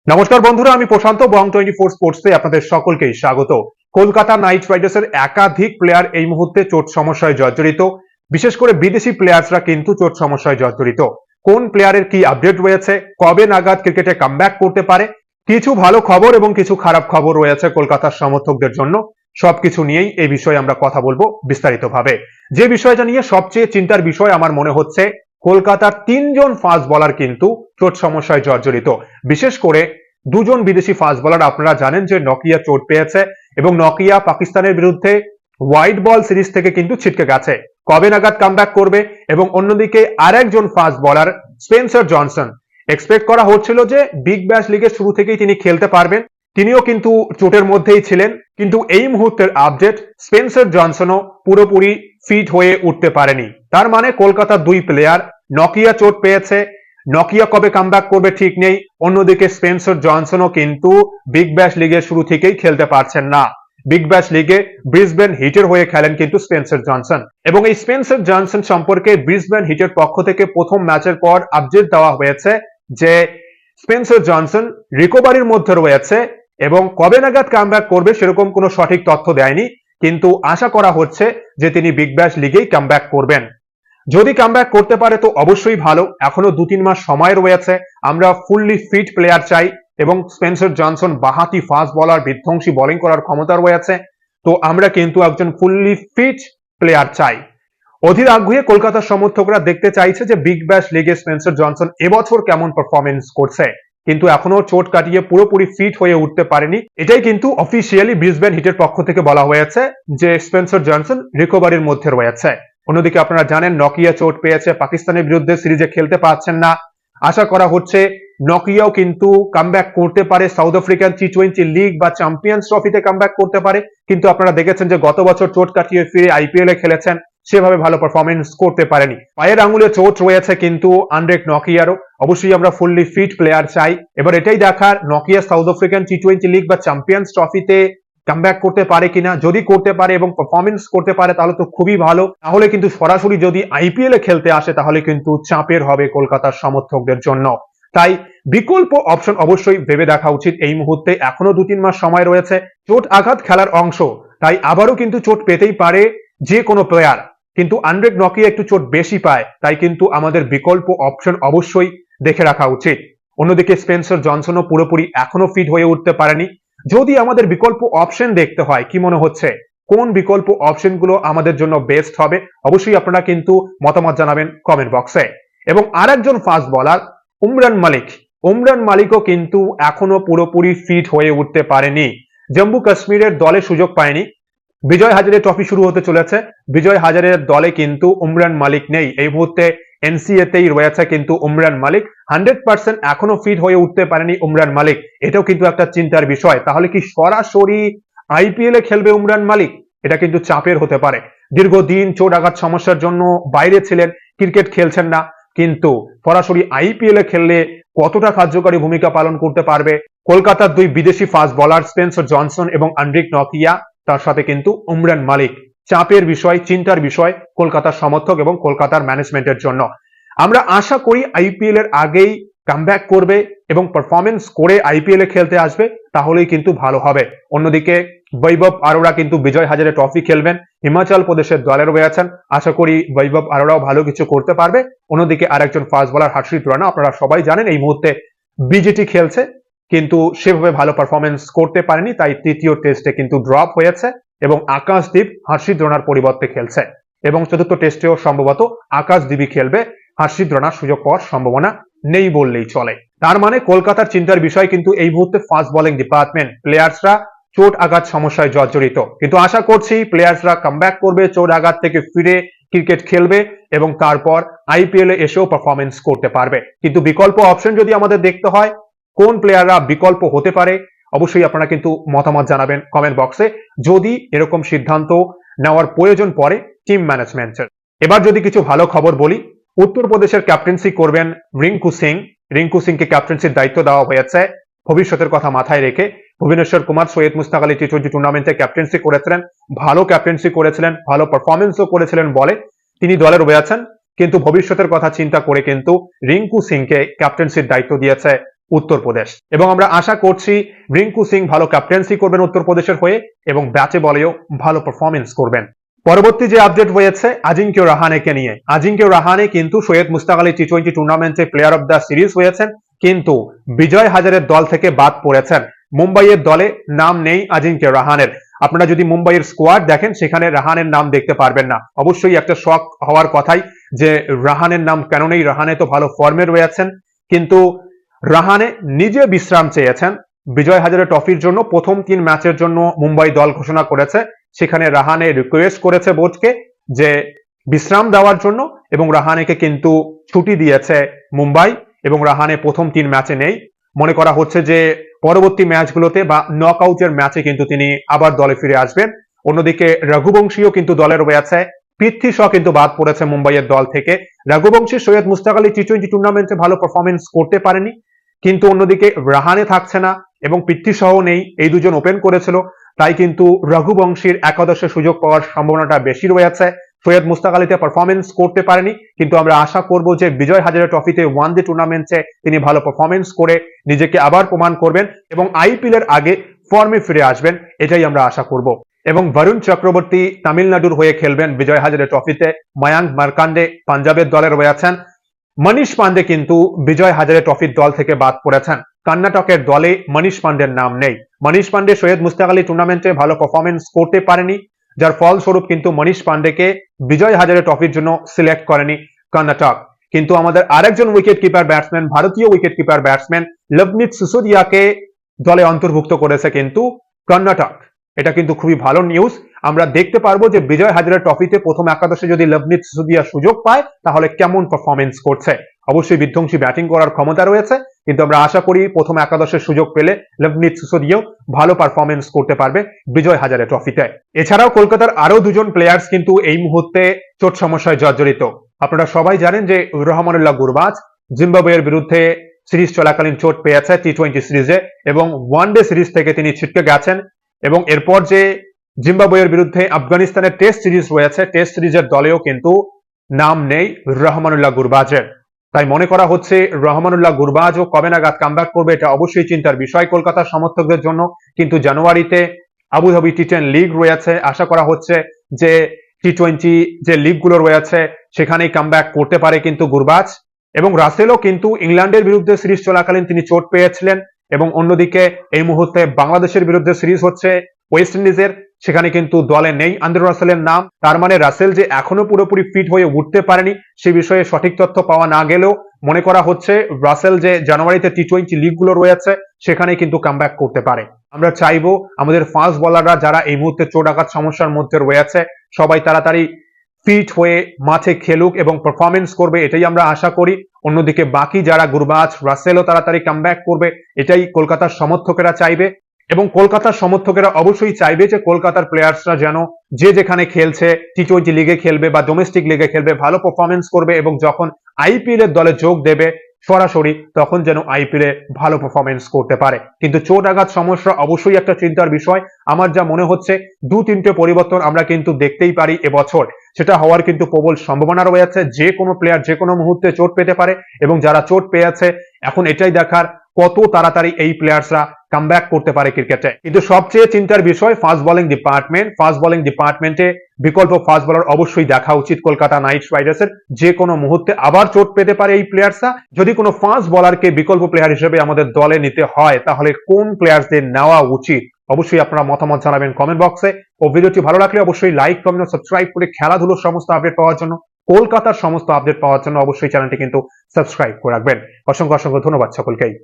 নমস্কার বন্ধুরা, আমি প্রশান্ত বং 24 স্পোর্টসে আপনাদের সকলকেই স্বাগত। কলকাতা নাইট রাইডার্সের একাধিক প্লেয়ার এই মুহূর্তে চোট সমস্যায় জর্জরিত। বিশেষ করে বিদেশি প্লেয়ারসরা কিন্তু চোট সমস্যায় জর্জরিত। কোন প্লেয়ারের কি আপডেট রয়েছে, কবে নাগাদ ক্রিকেটে কামব্যাক করতে পারে, কিছু ভালো খবর এবং কিছু খারাপ খবর রয়েছে কলকাতার সমর্থকদের জন্য। সবকিছু নিয়েই এই বিষয়ে আমরা কথা বলবো বিস্তারিতভাবে। যে বিষয়টা নিয়ে সবচেয়ে চিন্তার বিষয় আমার মনে হচ্ছে, কলকাতার 3জন ফাস্ট বলার কিন্তু চোট সমস্যায় জর্জরিত। বিশেষ করে দুজন বিদেশি ফাস্ট বলার আপনারা জানেন যে নকিয়া চোট পেয়েছে এবং নকিয়া পাকিস্তানের বিরুদ্ধে হোয়াইট বল সিরিজ থেকে কিন্তু ছিটকে গেছে। কবে নাগাদ কামব্যাক করবে? এবং অন্যদিকে আরেকজন fast bowler Spencer Johnson, expect করা হচ্ছিল যে বিগ ব্যাশ লিগের শুরু থেকেই তিনি খেলতে পারবেন, তিনিও কিন্তু চোটের মধ্যেই ছিলেন। কিন্তু এই মুহূর্তের আপডেট, স্পেন্সার জনসনও পুরোপুরি ফিট হয়ে উঠতে পারেনি। তার মানে কলকাতার দুই প্লেয়ার, নকিয়া চোট পেয়েছে, নকিয়া কবে কামব্যাক করবে ঠিক নেই, অন্যদিকে স্পেন্সার জনসনও কিন্তু বিগ ব্যাশ লিগের শুরু থেকেই খেলতে পারছেন না। বিগ ব্যাশ লিগে ব্রিসবেন হিটের হয়ে খেলেন কিন্তু স্পেন্সার জনসন, এবং এই স্পেন্সার জনসন সম্পর্কে ব্রিসবেন হিটের পক্ষ থেকে প্রথম ম্যাচের পর আপডেট দেওয়া হয়েছে যে স্পেন্সার জনসন রিকভারির মধ্যে রয়েছে এবং কবে নাগাদ কামব্যাক করবে সেরকম কোনো সঠিক তথ্য দেয়নি, কিন্তু আশা করা হচ্ছে যে তিনি বিগ ব্যাশ লিগেই কামব্যাক করবেন। যদি কামব্যাক করতে পারে তো অবশ্যই ভালো, এখনো 2-3 মাস সময় রয়েছে। আমরা ফুললি ফিট প্লেয়ার চাই এবং স্পেন্সার জনসন বাহাতি ফাস্ট বলার, বিধ্বংসী বোলিং করার ক্ষমতা রয়েছে। তো আমরা কিন্তু একজন ফুললি ফিট প্লেয়ার চাই। অধীর আগ্রহে কলকাতার সমর্থকরা দেখতে চাইছে যে বিগ ব্যাশ লিগে স্পেন্সার জনসন এবছর কেমন পারফরমেন্স করছে, কিন্তু এখনো চোট কাটিয়ে পুরোপুরি ফিট হয়ে উঠতে পারেনি। এটাই কিন্তু অফিসিয়ালি ব্রিসবেন হিটের পক্ষ থেকে বলা হয়েছে যে স্পেন্সার জনসন রিকভারির মধ্যে রয়েছে। অন্যদিকে আপনারা জানেন নকিয়া চোট পেয়েছে, পাকিস্তানের বিরুদ্ধে সিরিজে খেলতে পারছেন না। আশা করা হচ্ছে নকিয়াও কিন্তু কামব্যাক করতে পারে, সাউথ আফ্রিকান টি20 লিগ বা চ্যাম্পিয়ন্স ট্রফিতে কামব্যাক করতে পারে। কিন্তু আপনারা দেখেছেন যে গত বছর চোট কাটিয়ে ফিরে আইপিএল এ খেলেছেন, সেভাবে ভালো পারফরমেন্স করতে পারেনি। পায়ের আঙুলে চোট রয়েছে কিন্তু আন্ড্রেক নকিয়ারও। অবশ্যই আমরা ফুললি ফিট প্লেয়ার চাই। এবার এটাই দেখার, Nokia south African T20 league বা চ্যাম্পিয়ন্স ট্রফিতে কামব্যাক করতে পারে কিনা। যদি করতে পারে এবং পারফরমেন্স করতে পারে তাহলে তো খুবই ভালো। তাহলে কিন্তু সরাসরি যদি আইপিএল এ খেলতে আসে তাহলে কিন্তু চাপের হবে কলকাতার সমর্থকদের জন্য। তাই বিকল্প অপশন অবশ্যই ভেবে দেখা উচিত এই মুহূর্তে। এখনো 2-3 মাস সময় রয়েছে। চোট আঘাত খেলার অংশ, তাই আবারও কিন্তু চোট পেতেই পারে যে কোনো প্লেয়ার, কিন্তু আন্ড্রেক নকিয়া একটু চোট বেশি পায়, তাই কিন্তু আমাদের বিকল্প অপশন অবশ্যই দেখে রাখা উচিত। অন্যদিকে স্পেন্সার জনসনও পুরোপুরি এখনো ফিট হয়ে উঠতে পারেনি। যদি আমাদের বিকল্প অপশন দেখতে হয়, কি মনে হচ্ছে কোন বিকল্প অপশনগুলো আমাদের জন্য বেস্ট হবে? অবশ্যই আপনারা কিন্তু মতামত জানাবেন কমেন্ট বক্সে। এবং আরেকজন ফাস্ট বলার উমরান মালিক, উমরান মালিকও কিন্তু এখনো পুরোপুরি ফিট হয়ে উঠতে পারেনি। জম্মু কাশ্মীরের দলে সুযোগ পায়নি। বিজয় হাজারে ট্রফি শুরু হতে চলেছে, বিজয় হাজারের দলে কিন্তু উমরান মালিক নেই। এই মুহূর্তে এনসিএতেই রয়েছে কিন্তু উমরান মালিক। 100% এখনো ফিট হয়ে উঠতে পারেনি উমরান মালিক। এটাও কিন্তু একটা চিন্তার বিষয়। তাহলে কি সরাসরি আইপিএল এ খেলবে উমরান মালিক? এটা কিন্তু চাপের হতে পারে। দীর্ঘদিন চোট আঘাত সমস্যার জন্য বাইরে ছিলেন, ক্রিকেট খেলছেন না, কিন্তু সরাসরি আইপিএল এ খেললে কতটা কার্যকরী ভূমিকা পালন করতে পারবে? কলকাতার দুই বিদেশি ফাস্ট বলার স্পেন্সার জনসন এবং আন্ড্রিক নকিয়া, তার সাথে কিন্তু উমরান মালিক। চাপের বিষয়, চিন্তার বিষয় কলকাতার সমর্থক এবং কলকাতার ম্যানেজমেন্টের জন্য। আমরা আশা করি আইপিএল এর আগেই কামব্যাক করবে এবং পারফরমেন্স করে আইপিএল এ খেলতে আসবে, তাহলেই কিন্তু ভালো হবে। অন্যদিকে বৈভব আরোরা কিন্তু বিজয় হাজারে ট্রফি খেলবেন, হিমাচল প্রদেশের দলে রয়েছেন। আশা করি বৈভব আরোরাও ভালো কিছু করতে পারবে। অন্যদিকে আরেকজন ফাস্ট বলার হর্ষিত রানা, আপনারা সবাই জানেন এই মুহূর্তে বিজেটি খেলছে, কিন্তু সেভাবে ভালো পারফরমেন্স করতে পারেনি, তাই তৃতীয় টেস্টে কিন্তু ড্রপ হয়েছে এবং আকাশদীপ হর্ষিত রানার পরিবর্তে খেলছে। এবং চতুর্থ টেস্টেও সম্ভবত আকাশদীপই খেলবে, হর্ষিত রানার সুযোগ পাওয়ার সম্ভাবনা নেই বললেই চলে। তার মানে কলকাতার চিন্তার বিষয় কিন্তু এই মুহূর্তে ফাস্ট বোলিং ডিপার্টমেন্ট। প্লেয়ার্সরা চোট আঘাত সমস্যায় জর্জরিত, কিন্তু আশা করছি প্লেয়ার্সরা কামব্যাক করবে, চোট আঘাত থেকে ফিরে ক্রিকেট খেলবে এবং তারপর আইপিএল এ এসেও পারফরমেন্স করতে পারবে। কিন্তু বিকল্প অপশন যদি আমাদের দেখতে হয়, কোন প্লেয়াররা বিকল্প হতে পারে, অবশ্যই আপনারা কিন্তু মতামত জানাবেন কমেন্ট বক্সে, যদি এরকম সিদ্ধান্ত নেওয়ার প্রয়োজন পড়ে টিম ম্যানেজমেন্টের। এবার যদি কিছু ভালো খবর বলি, উত্তরপ্রদেশের ক্যাপ্টেন্সি করবেন রিঙ্কু সিং। রিঙ্কু সিংকে ক্যাপ্টেন্সির দায়িত্ব দেওয়া হয়েছে ভবিষ্যতের কথা মাথায় রেখে। ভুবনেশ্বর কুমার সৈয়দ মুস্তাক আলী টি20 টুর্নামেন্টে ক্যাপ্টেন্সি করেছিলেন, ভালো ক্যাপ্টেন্সি করেছিলেন, ভালো পারফরমেন্সও করেছিলেন বলে তিনি দলে রয়েছেন। কিন্তু ভবিষ্যতের কথা চিন্তা করে কিন্তু রিঙ্কু সিংকে ক্যাপ্টেন্সির দায়িত্ব দিয়েছে উত্তরপ্রদেশ। এবং আমরা আশা করছি রিঙ্কু সিং ভালো ক্যাপ্টেন্সি করবেন উত্তরপ্রদেশের হয়ে এবং ব্যাটে বলেও ভালো পারফরমেন্স করবেন। পরবর্তী যে আপডেট হয়েছে আজিঙ্ক্য রাহানেকে নিয়ে। আজিঙ্ক্য রাহানে কিন্তু সৈয়দ মুস্তাক আলী টি-20 টুর্নামেন্টে প্লেয়ার অফ দ্য সিরিজ হয়েছেন, কিন্তু বিজয় হাজারের দল থেকে বাদ পড়েছেন। মুম্বাইয়ের দলে নাম নেই আজিঙ্ক্য রাহানের। আপনারা যদি মুম্বাইয়ের স্কোয়াড দেখেন সেখানে রাহানের নাম দেখতে পারবেন না। অবশ্যই একটা শক হওয়ার কথাই যে রাহানের নাম কেন নেই, রাহানে তো ভালো ফর্মে রয়েছেন। কিন্তু রাহানে নিজে বিশ্রাম চেয়েছেন। বিজয় হাজারে ট্রফির জন্য প্রথম 3 ম্যাচের জন্য মুম্বাই দল ঘোষণা করেছে, সেখানে রাহানে রিকোয়েস্ট করেছে বোর্ডকে যে বিশ্রাম দেওয়ার জন্য এবং রাহানেকে কিন্তু ছুটি দিয়েছে মুম্বাই এবং রাহানে প্রথম 3 ম্যাচে নেই। মনে করা হচ্ছে যে পরবর্তী ম্যাচগুলোতে বা নকআউটের ম্যাচে কিন্তু তিনি আবার দলে ফিরে আসবেন। অন্যদিকে রঘুবংশীও কিন্তু দলে রয়েছে, পৃথ্বী শ কিন্তু বাদ পড়েছে মুম্বাইয়ের দল থেকে। রঘুবংশী সৈয়দ মুস্তাক আলী টি-20 টুর্নামেন্টে ভালো পারফরমেন্স করতে পারেনি, কিন্তু অন্যদিকে রাহানে থাকছে না এবং পৃথ্বী সহ নেই, এই দুজন ওপেন করেছিল, তাই কিন্তু রঘুবংশীর একাদশে সুযোগ পাওয়ার সম্ভাবনাটা বেশি রয়েছে। সৈয়দ মুস্তাক আলীতে পারফরমেন্স করতে পারেনি, কিন্তু আমরা আশা করব যে বিজয় হাজারে ট্রফিতে ওয়ান ডে টুর্নামেন্টে তিনি ভালো পারফরমেন্স করে নিজেকে আবার প্রমাণ করবেন এবং আইপিএল এর আগে ফর্মে ফিরে আসবেন, এটাই আমরা আশা করব। এবং বরুণ চক্রবর্তী তামিলনাড়ুর হয়ে খেলবেন বিজয় হাজারে ট্রফিতে। মায়াঙ্ক মার্কান্ডে পাঞ্জাবের দলে রয়েছেন। মনীষ পান্ডে কিন্তু বিজয় হাজারে ট্রফির দল থেকে বাদ পড়েছেন। কর্ণাটকের দলে মনীষ পান্ডের নাম নেই। মনীষ পান্ডে সৈয়দ মুস্তাক আলী টুর্নামেন্টে ভালো পারফরমেন্স করতে পারেনি, যার ফলস্বরূপ কিন্তু মনীষ পান্ডেকে বিজয় হাজারে ট্রফির জন্য সিলেক্ট করেনি কর্ণাটক। কিন্তু আমাদের আরেকজন উইকেট কিপার ব্যাটসম্যান, ভারতীয় উইকেট কিপার ব্যাটসম্যান লভমিত সিসোদিয়াকে দলে অন্তর্ভুক্ত করেছে কিন্তু কর্ণাটক। এটা কিন্তু খুবই ভালো নিউজ। আমরা দেখতে পারবো যে বিজয় হাজারে ট্রফিতে প্রথম একাদশে যদি লভমিত সিসোদিয়া সুযোগ পায় তাহলে কেমন পারফরমেন্স করছে। অবশ্যই বিধ্বংসী ব্যাটিং করার ক্ষমতা রয়েছে, কিন্তু আমরা আশা করি প্রথম একাদশের সুযোগ পেলে লভমিত সিসোদিয়াও ভালো পারফরমেন্স করতে পারবে বিজয় হাজারে ট্রফিতে। এছাড়াও কলকাতার আরো দুজন প্লেয়ার্স কিন্তু এই মুহূর্তে চোট সমস্যায় জর্জরিত। আপনারা সবাই জানেন যে রহমানুল্লাহ গুরবাজ জিম্বাবুয়ের বিরুদ্ধে সিরিজ চলাকালীন চোট পেয়েছে টি-20 সিরিজে এবং ওয়ানডে সিরিজ থেকে তিনি ছিটকে গেছেন। এবং এরপর যে জিম্বাবুয়ের বিরুদ্ধে আফগানিস্তানের টেস্ট সিরিজ রয়েছে, টেস্ট সিরিজের দলেও কিন্তু নাম নেই রহমানুল্লাহ গুরবাজের। তাই মনে করা হচ্ছে রহমানুল্লাহ গুরবাজও কবে নাগাদ কামব্যাক করবে, এটা অবশ্যই চিন্তার বিষয় কলকাতার সমর্থকদের জন্য। কিন্তু জানুয়ারিতে আবুধাবি টি10 লিগ রয়েছে, আশা করা হচ্ছে যে টি-20 যে লিগগুলো রয়েছে সেখানেই কামব্যাক করতে পারে কিন্তু গুরবাজ। এবং রাসেলও কিন্তু ইংল্যান্ডের বিরুদ্ধে সিরিজ চলাকালীন তিনি চোট পেয়েছিলেন। এবং অন্যদিকে এই মুহূর্তে বাংলাদেশের বিরুদ্ধে সিরিজ হচ্ছে ওয়েস্ট ইন্ডিজের, সেখানে কিন্তু দলে নেই আন্দ্রে রাসেলের নাম। তার মানে রাসেল যে এখনো পুরোপুরি ফিট হয়ে উঠতে পারেনি সে বিষয়ে সঠিক তথ্য পাওয়া না গেলেও মনে করা হচ্ছে রাসেল যে জানুয়ারিতে টি-20 লিগগুলো রয়েছে সেখানে কিন্তু কামব্যাক করতে পারে। আমরা চাইবো আমাদের ফাস্ট বোলাররা যারা এই মুহূর্তে চোট আঘাত সমস্যার মধ্যে রয়েছে সবাই তাড়াতাড়ি ফিট হয়ে মাঠে খেলুক এবং পারফরমেন্স করবে, এটাই আমরা আশা করি। অন্যদিকে বাকি যারা গুরবাজ রাসেলও তাড়াতাড়ি কামব্যাক করবে, এটাই কলকাতার সমর্থকেরা চাইবে। এবং কলকাতার সমর্থকেরা অবশ্যই চাইবে যে কলকাতার প্লেয়ার্সরা যেন যে যেখানে খেলছে টি-20 লিগে খেলবে বা ডোমেস্টিক লিগে খেলবে ভালো পারফরমেন্স করবে এবং যখন আইপিএল এর দলে যোগ দেবে সরাসরি তখন যেন আইপিএল এ ভালো পারফরমেন্স করতে পারে। কিন্তু চোট আঘাত সমস্যা অবশ্যই একটা চিন্তার বিষয়। আমার যা মনে হচ্ছে 2-3টে পরিবর্তন আমরা কিন্তু দেখতেই পারি এবছর, সেটা হওয়ার কিন্তু প্রবল সম্ভাবনা রয়েছে। যে কোনো প্লেয়ার যে কোনো মুহূর্তে চোট পেতে পারে এবং যারা চোট পেয়েছে এখন এটাই দেখার কত তাড়াতাড়ি এই প্লেয়ার্সরা কামব্যাক করতে পারে ক্রিকেটে। কিন্তু সবচেয়ে চিন্তার বিষয় fast bowling department. Fast bowling ডিপার্টমেন্টে বিকল্প ফাস্ট বোলার অবশ্যই দেখা উচিত কলকাতা নাইট রাইডার্সের। যে কোনো মুহূর্তে আবার চোট পেতে পারে এই প্লেয়ার্সরা। যদি কোনো ফাস্ট বোলারকে বিকল্প প্লেয়ার হিসেবে আমাদের দলে নিতে হয় তাহলে কোন প্লেয়ার্সদের নেওয়া উচিত অবশ্যই আপনারা মতামত জানাবেন কমেন্ট বক্সে। ও ভিডিওটি ভালো লাগলে অবশ্যই লাইক কমেন্ট ও সাবস্ক্রাইব করে খেলাধুলোর সমস্ত আপডেট পাওয়ার জন্য, কলকাতার সমস্ত আপডেট পাওয়ার জন্য অবশ্যই চ্যানেলটি কিন্তু সাবস্ক্রাইব করে রাখবেন। অসংখ্য অসংখ্য ধন্যবাদ সকলকেই।